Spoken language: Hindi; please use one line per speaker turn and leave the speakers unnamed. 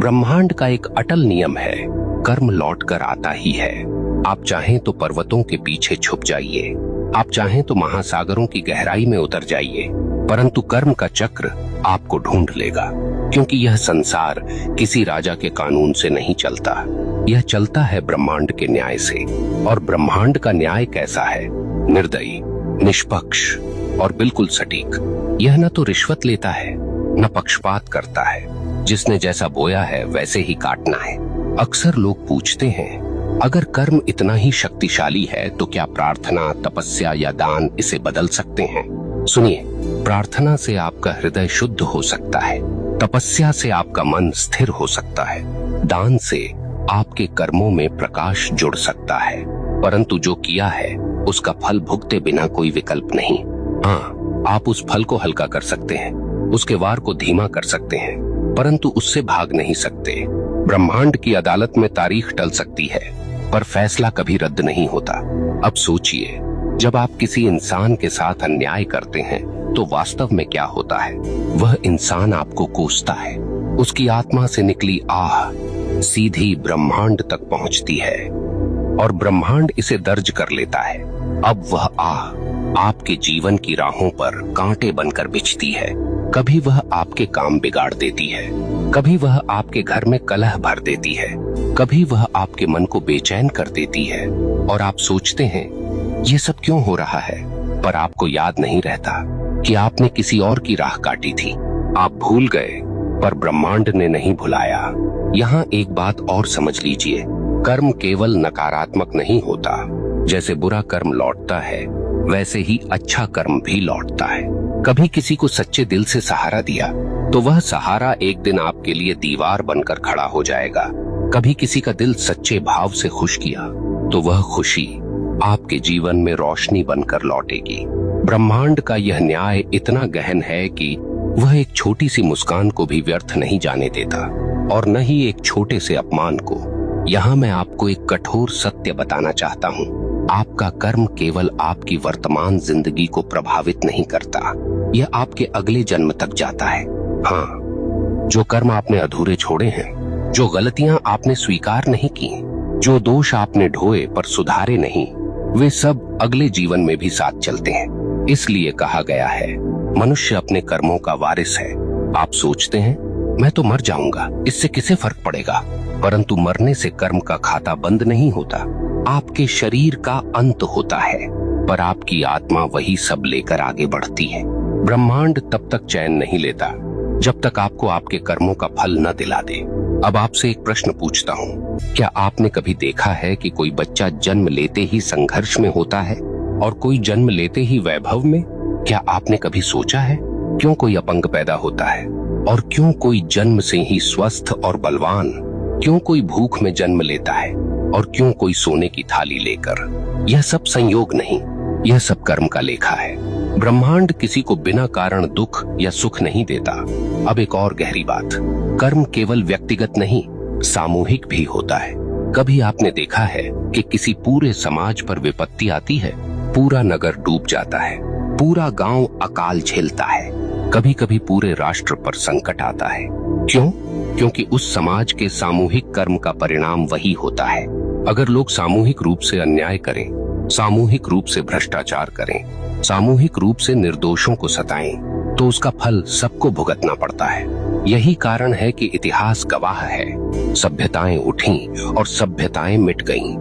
ब्रह्मांड का एक अटल नियम है, कर्म लौट कर आता ही है। आप चाहें तो पर्वतों के पीछे छुप जाइए, आप चाहें तो महासागरों की गहराई में उतर जाइए, परंतु कर्म का चक्र आपको ढूंढ लेगा। क्योंकि यह संसार किसी राजा के कानून से नहीं चलता, यह चलता है ब्रह्मांड के न्याय से। और ब्रह्मांड का न्याय कैसा है? निर्दयी, निष्पक्ष और बिल्कुल सटीक। यह न तो रिश्वत लेता है, न पक्षपात करता है। जिसने जैसा बोया है वैसे ही काटना है। अक्सर लोग पूछते हैं, अगर कर्म इतना ही शक्तिशाली है तो क्या प्रार्थना, तपस्या या दान इसे बदल सकते हैं? सुनिए, प्रार्थना से आपका हृदय शुद्ध हो सकता है, तपस्या से आपका मन स्थिर हो सकता है, दान से आपके कर्मों में प्रकाश जुड़ सकता है, परंतु जो किया है उसका फल भुगते बिना कोई विकल्प नहीं। हाँ, आप उस फल को हल्का कर सकते हैं, उसके वार को धीमा कर सकते हैं, परंतु उससे भाग नहीं सकते। ब्रह्मांड की अदालत में तारीख टल सकती है, पर फैसला कभी रद्द नहीं होता। अब सोचिए, जब आप किसी इंसान के साथ अन्याय करते हैं तो वास्तव में क्या होता है? वह इंसान आपको कोसता है, उसकी आत्मा से निकली आह सीधी ब्रह्मांड तक पहुंचती है और ब्रह्मांड इसे दर्ज कर लेता है। अब वह आह आपके जीवन की राहों पर कांटे बनकर बिछती है। कभी वह आपके काम बिगाड़ देती है, कभी वह आपके घर में कलह भर देती है, कभी वह आपके मन को बेचैन कर देती है। और आप सोचते हैं ये सब क्यों हो रहा है, पर आपको याद नहीं रहता कि आपने किसी और की राह काटी थी। आप भूल गए, पर ब्रह्मांड ने नहीं भुलाया। यहाँ एक बात और समझ लीजिए, कर्म केवल नकारात्मक नहीं होता। जैसे बुरा कर्म लौटता है, वैसे ही अच्छा कर्म भी लौटता है। कभी किसी को सच्चे दिल से सहारा दिया तो वह सहारा एक दिन आपके लिए दीवार बनकर खड़ा हो जाएगा। कभी किसी का दिल सच्चे भाव से खुश किया तो वह खुशी आपके जीवन में रोशनी बनकर लौटेगी। ब्रह्मांड का यह न्याय इतना गहन है कि वह एक छोटी सी मुस्कान को भी व्यर्थ नहीं जाने देता, और न ही एक छोटे से अपमान को। यहाँ मैं आपको एक कठोर सत्य बताना चाहता हूँ, आपका कर्म केवल आपकी वर्तमान जिंदगी को प्रभावित नहीं करता, यह आपके अगले जन्म तक जाता है। हाँ, जो कर्म आपने अधूरे छोड़े हैं, जो गलतियां आपने स्वीकार नहीं की, जो दोष आपने ढोए पर सुधारे नहीं, वे सब अगले जीवन में भी साथ चलते हैं। इसलिए कहा गया है, मनुष्य अपने कर्मों का वारिस है। आप सोचते हैं मैं तो मर जाऊंगा, इससे किसे फर्क पड़ेगा? परंतु मरने से कर्म का खाता बंद नहीं होता। आपके शरीर का अंत होता है, पर आपकी आत्मा वही सब लेकर आगे बढ़ती है। ब्रह्मांड तब तक चैन नहीं लेता जब तक आपको आपके कर्मों का फल न दिला दे। अब आपसे एक प्रश्न पूछता हूँ, क्या आपने कभी देखा है कि कोई बच्चा जन्म लेते ही संघर्ष में होता है और कोई जन्म लेते ही वैभव में? क्या आपने कभी सोचा है क्यों कोई अपंग पैदा होता है और क्यों कोई जन्म से ही स्वस्थ और बलवान? क्यों कोई भूख में जन्म लेता है और क्यों कोई सोने की थाली लेकर? यह सब संयोग नहीं, यह सब कर्म का लेखा है। ब्रह्मांड किसी को बिना कारण दुख या सुख नहीं देता। अब एक और गहरी बात, कर्म केवल व्यक्तिगत नहीं, सामूहिक भी होता है। कभी आपने देखा है कि किसी पूरे समाज पर विपत्ति आती है, पूरा नगर डूब जाता है, पूरा गांव अकाल झेलता है, कभी कभी पूरे राष्ट्र पर संकट आता है। क्यों? क्योंकि उस समाज के सामूहिक कर्म का परिणाम वही होता है। अगर लोग सामूहिक रूप से अन्याय करें, सामूहिक रूप से भ्रष्टाचार करें, सामूहिक रूप से निर्दोषों को सताएं, तो उसका फल सबको भुगतना पड़ता है। यही कारण है कि इतिहास गवाह है, सभ्यताएं उठीं और सभ्यताएं मिट गईं,